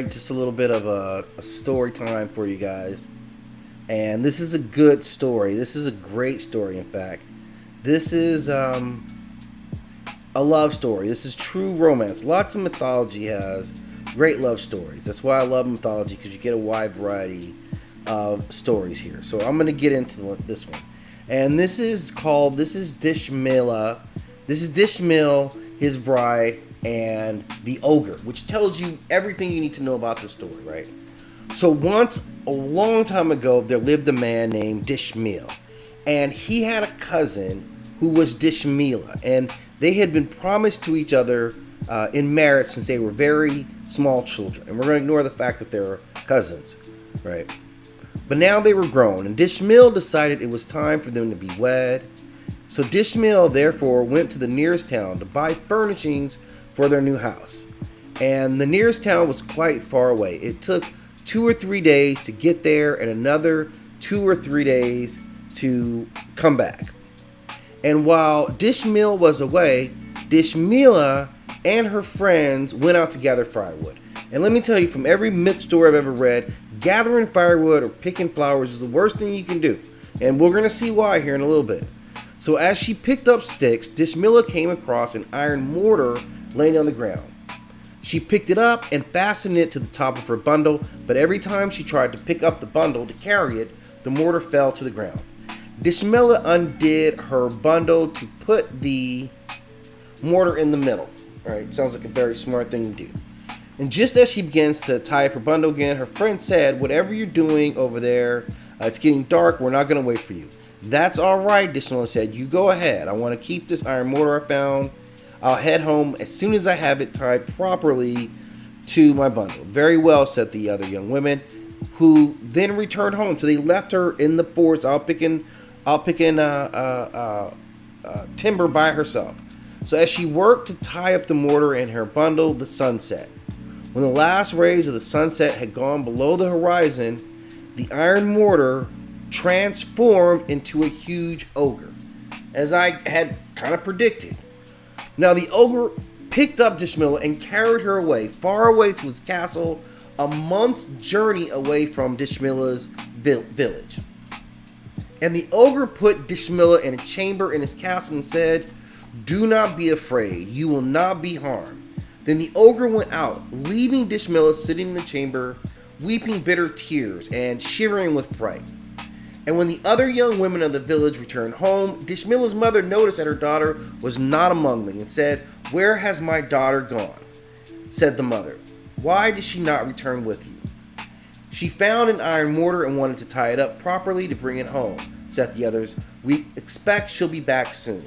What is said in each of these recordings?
Just a little bit of a story time for you guys. And this is a good story. This is a great story, in fact. This is a love story. This is true romance. Lots of mythology has great love stories. That's why I love mythology, because you get a wide variety of stories here. So I'm going to get into this one. And this is Dschemil. This is Dschemil, his bride, and the ogre, which tells you everything you need to know about the story, right? So once, a long time ago, there lived a man named Dschemil, and he had a cousin who was Dschemila, and they had been promised to each other in marriage since they were very small children. And we're going to ignore the fact that they're cousins, right? But now they were grown, and Dschemil decided it was time for them to be wed. So Dschemil therefore went to the nearest town to buy furnishings for their new house. And the nearest town was quite far away. It took 2 or 3 days to get there and another 2 or 3 days to come back. And while Dschemil was away, Dschemila and her friends went out to gather firewood. And let me tell you, from every myth story I've ever read, gathering firewood or picking flowers is the worst thing you can do. And we're going to see why here in a little bit. So as she picked up sticks, Dschemila came across an iron mortar laying on the ground. She picked it up and fastened it to the top of her bundle, but every time she tried to pick up the bundle to carry it, the mortar fell to the ground. Dschemila undid her bundle to put the mortar in the middle. Right? Sounds like a very smart thing to do. And just as she begins to tie up her bundle again, her friend said, "Whatever you're doing over there, it's getting dark. We're not going to wait for you." "That's all right," Dschemila said. "You go ahead. I want to keep this iron mortar I found. I'll head home as soon as I have it tied properly to my bundle." "Very well," said the other young women, who then returned home. So they left her in the forest, out picking timber by herself. So as she worked to tie up the mortar in her bundle, the sun set. When the last rays of the sunset had gone below the horizon, the iron mortar transformed into a huge ogre, as I had kind of predicted. Now the ogre picked up Dschemila and carried her away, far away to his castle, a month's journey away from Dschemila's village. And the ogre put Dschemila in a chamber in his castle and said, "Do not be afraid, you will not be harmed." Then the ogre went out, leaving Dschemila sitting in the chamber, weeping bitter tears and shivering with fright. And when the other young women of the village returned home, Dschemila's mother noticed that her daughter was not among them and said, "Where has my daughter gone?" Said the mother, "Why did she not return with you?" "She found an iron mortar and wanted to tie it up properly to bring it home," said the others. "We expect she'll be back soon."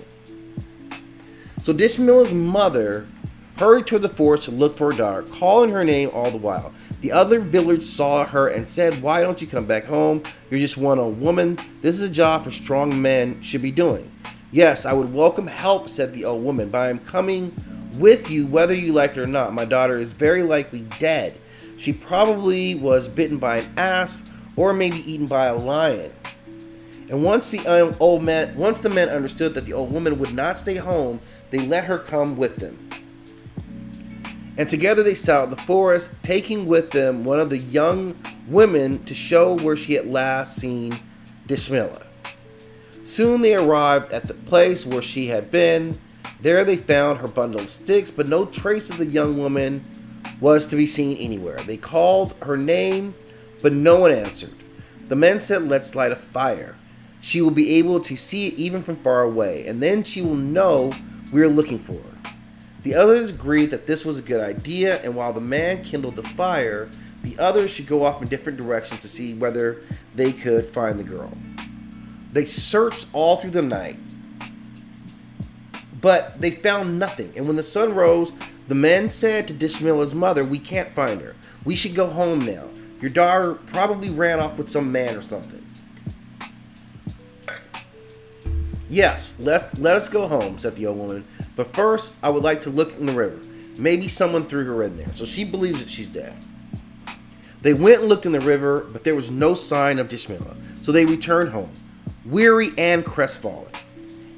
So Dschemila's mother hurried toward the forest to look for her daughter, calling her name all the while. The other villagers saw her and said, "Why don't you come back home? You're just one old woman. This is a job for strong men should be doing." "Yes, I would welcome help," said the old woman, "but I am coming with you whether you like it or not. My daughter is very likely dead. She probably was bitten by an asp or maybe eaten by a lion." And once the men understood that the old woman would not stay home, they let her come with them. And together they set out in the forest, taking with them one of the young women to show where she had last seen Dschemila. Soon they arrived at the place where she had been. There they found her bundle of sticks, but no trace of the young woman was to be seen anywhere. They called her name, but no one answered. The men said, "Let's light a fire. She will be able to see it even from far away, and then she will know we are looking for her." The others agreed that this was a good idea, and while the man kindled the fire, the others should go off in different directions to see whether they could find the girl. They searched all through the night, but they found nothing. And when the sun rose, the men said to Dschemila's mother, "We can't find her. We should go home now. Your daughter probably ran off with some man or something." "Yes, let us go home," said the old woman. "But first, I would like to look in the river. Maybe someone threw her in there." So she believes that she's dead. They went and looked in the river, but there was no sign of Dschemila. So they returned home, weary and crestfallen.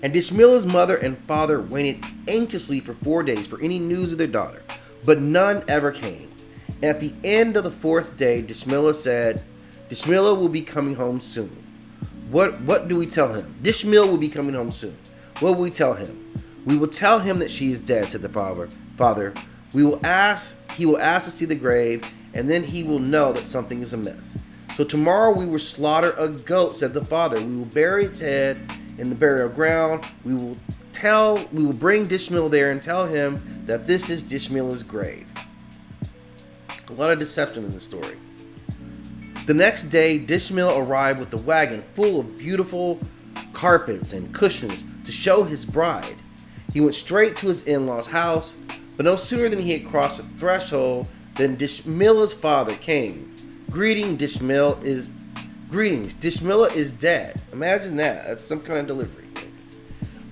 And Dschemila's mother and father waited anxiously for 4 days for any news of their daughter, but none ever came. At the end of the fourth day, Dschemil said, Dschemil will be coming home soon. What do we tell him? Dschemil will be coming home soon. What will we tell him? We will tell him that she is dead, said the father. He will ask to see the grave, and then he will know that something is amiss. So tomorrow we will slaughter a goat, said the father. We will bury its head in the burial ground. We will bring Dschemil there and tell him that this is Dschemil's grave. A lot of deception in the story. The next day, Dschemil arrived with a wagon full of beautiful carpets and cushions to show his bride. He went straight to his in-laws' house, but no sooner than he had crossed the threshold than Dschemil's father came. Greetings, Dschemil is dead. Imagine that. That's some kind of delivery.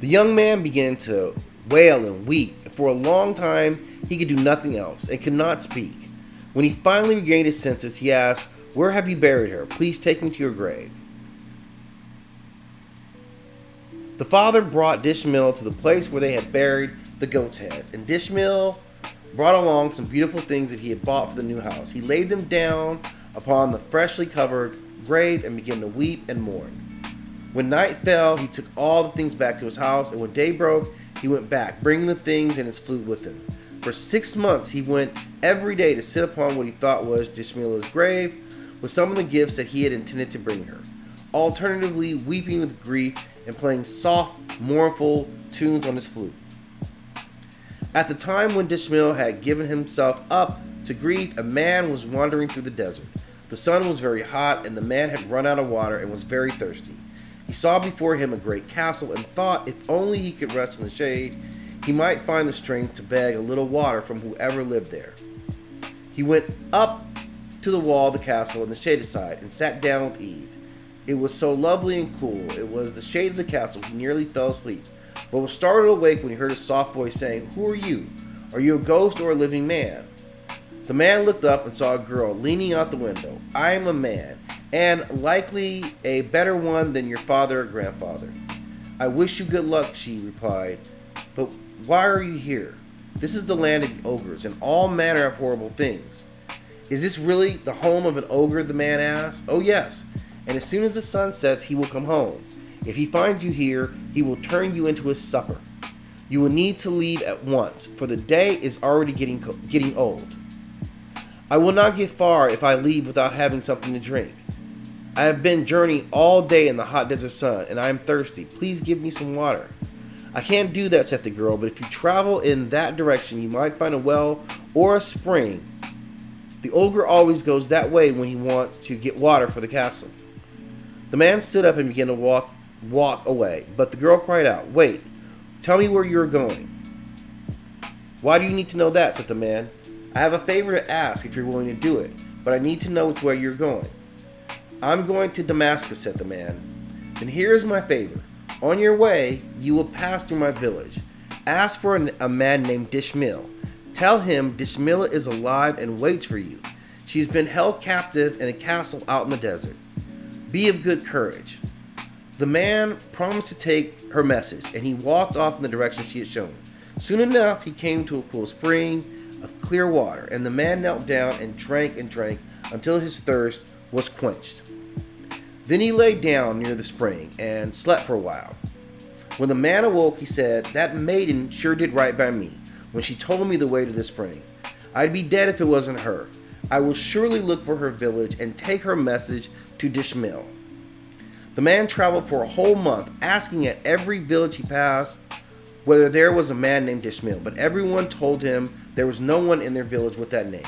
The young man began to wail and weep. For a long time, he could do nothing else and could not speak. When he finally regained his senses, he asked, "Where have you buried her? Please take me to your grave." The father brought Dschemil to the place where they had buried the goat's heads, and Dschemil brought along some beautiful things that he had bought for the new house. He laid them down upon the freshly covered grave and began to weep and mourn. When night fell, he took all the things back to his house, and when day broke, he went back, bringing the things and his flute with him. For 6 months, he went every day to sit upon what he thought was Dschemil's grave with some of the gifts that he had intended to bring her, alternatively weeping with grief and playing soft, mournful tunes on his flute. At the time when Dschemil had given himself up to grief, a man was wandering through the desert. The sun was very hot, and the man had run out of water and was very thirsty. He saw before him a great castle and thought if only he could rest in the shade, he might find the strength to beg a little water from whoever lived there. He went up to the wall of the castle on the shaded side and sat down with ease. It was so lovely and cool. It was the shade of the castle. He nearly fell asleep, but was startled awake when he heard a soft voice saying, "Who are you? Are you a ghost or a living man?" The man looked up and saw a girl leaning out the window. "I am a man, and likely a better one than your father or grandfather." "I wish you good luck," she replied. "But why are you here? This is the land of ogres and all manner of horrible things." "Is this really the home of an ogre?" the man asked. "Oh yes, and as soon as the sun sets he will come home. If he finds you here, he will turn you into his supper. You will need to leave at once, for the day is already getting old." "I will not get far if I leave without having something to drink. I have been journeying all day in the hot desert sun, and I am thirsty. Please give me some water." "I can't do that," said the girl, "but if you travel in that direction, you might find a well or a spring. The ogre always goes that way when he wants to get water for the castle." The man stood up and began to walk away, but the girl cried out, "Wait, tell me where you're going." "Why do you need to know that?" said the man. "I have a favor to ask if you're willing to do it, but I need to know which way you're going." "I'm going to Damascus," said the man. "Then here is my favor. On your way, you will pass through my village. Ask for a man named Dschemil. Tell him Dschemil is alive and waits for you. She's been held captive in a castle out in the desert. Be of good courage." The man promised to take her message, and he walked off in the direction she had shown. Soon enough, he came to a cool spring of clear water, and the man knelt down and drank until his thirst was quenched. Then he lay down near the spring and slept for a while. When the man awoke, he said, "That maiden sure did right by me when she told me the way to the spring. I'd be dead if it wasn't her. I will surely look for her village and take her message to Dschemil." The man traveled for a whole month, asking at every village he passed whether there was a man named Dschemil, but everyone told him there was no one in their village with that name.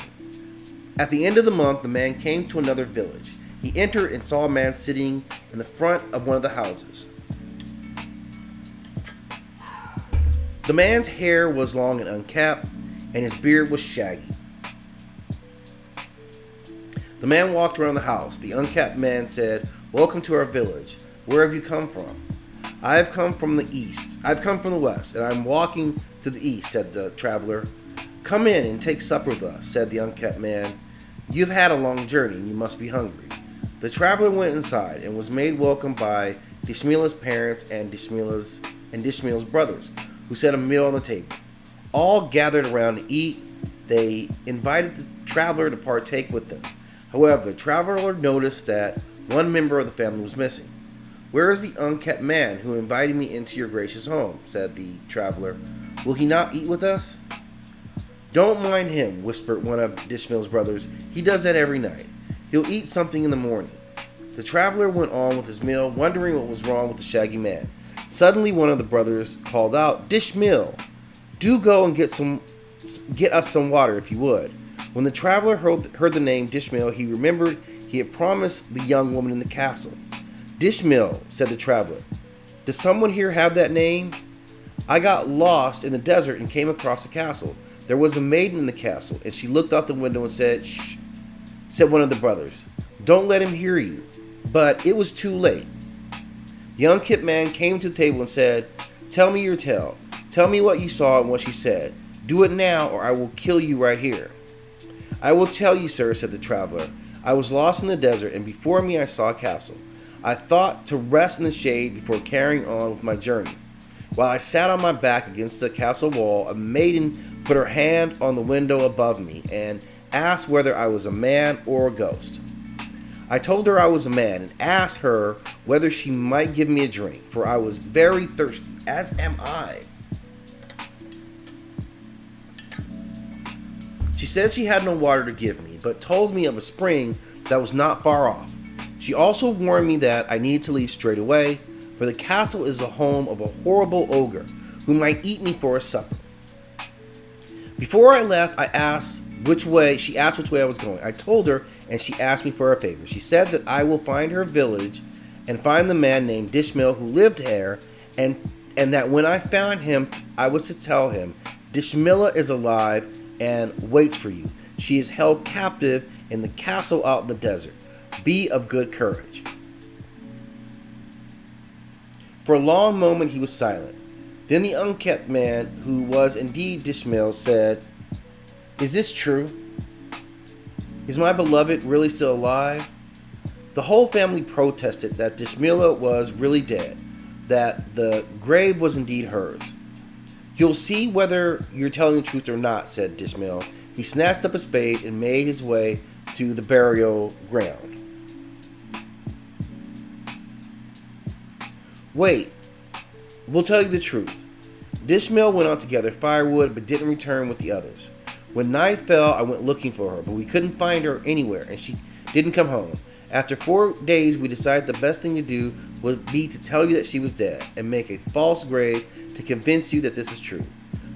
At the end of the month, the man came to another village. He entered and saw a man sitting in the front of one of the houses. The man's hair was long and unkempt, and his beard was shaggy. The man walked around the house. The unkempt man said, "Welcome to our village. Where have you come from?" "I have come from the east. I've come from the west, and I'm walking to the east," said the traveler. "Come in and take supper with us," said the unkempt man. "You've had a long journey, and you must be hungry." The traveler went inside and was made welcome by Dschemil's parents and Dschemil's brothers, who set a meal on the table. All gathered around to eat. They invited traveler to partake with them. However, the traveler noticed that one member of the family was missing. "Where is the unkept man who invited me into your gracious home?" said the traveler. "Will he not eat with us?" "Don't mind him," whispered one of Dschemil's brothers. "He does that every night. He'll eat something in the morning." The traveler went on with his meal, wondering what was wrong with the shaggy man. Suddenly, one of the brothers called out, "Dschemil, do go and get us some water, if you would." When the traveler heard the name Dschemil, he remembered he had promised the young woman in the castle. "Dschemil," said the traveler, "does someone here have that name? I got lost in the desert and came across the castle. There was a maiden in the castle, and she looked out the window and said, 'Shh,'" said one of the brothers. "Don't let him hear you." But it was too late. The unkempt man came to the table and said, "Tell me your tale. Tell me what you saw and what she said. Do it now, or I will kill you right here." "I will tell you, sir," said the traveler. "I was lost in the desert, and before me I saw a castle. I thought to rest in the shade before carrying on with my journey. While I sat on my back against the castle wall, a maiden put her hand on the window above me and asked whether I was a man or a ghost. I told her I was a man and asked her whether she might give me a drink, for I was very thirsty, as am I. She said she had no water to give me, but told me of a spring that was not far off. She also warned me that I needed to leave straight away, for the castle is the home of a horrible ogre who might eat me for his supper. Before I left, she asked which way I was going. I told her, and she asked me for a favor. She said that I will find her village and find the man named Dschemil who lived there, and that when I found him, I was to tell him, Dschemil is alive and waits for you. She is held captive in the castle out in the desert. Be of good courage. For a long moment he was silent. Then the unkempt man, who was indeed Dschemil, said, "Is this true? Is my beloved really still alive?" The whole family protested that Dschemil was really dead, that the grave was indeed hers. "You'll see whether you're telling the truth or not," said Dschemil. He snatched up a spade and made his way to the burial ground. "Wait, we'll tell you the truth." Dschemil went out to gather firewood but didn't return with the others. When night fell, I went looking for her, but we couldn't find her anywhere, and she didn't come home. After 4 days, we decided the best thing to do would be to tell you that she was dead and make a false grave to convince you that this is true.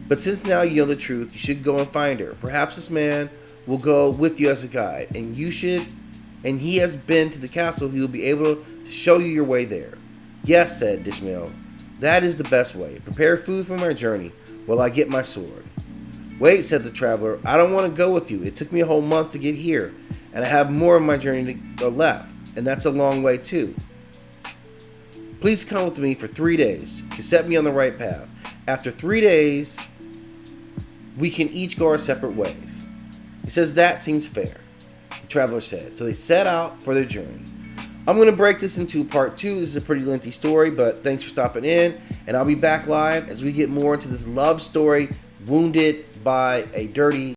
But since now you know the truth, you should go and find her. Perhaps this man will go with you as a guide, and he has been to the castle. He will be able to show you your way there. "Yes," said Dschemil, "that is the best way. Prepare food for my journey while I get my sword." "Wait," said the traveler, "I don't want to go with you. It took me a whole month to get here, and I have more of my journey to go left, and that's a long way too. Please come with me for 3 days to set me on the right path. After 3 days, we can each go our separate ways." He says, "That seems fair," the traveler said. So they set out for their journey. I'm going to break this into part 2. This is a pretty lengthy story, but thanks for stopping in, and I'll be back live as we get more into this love story, Wounded by a Dirty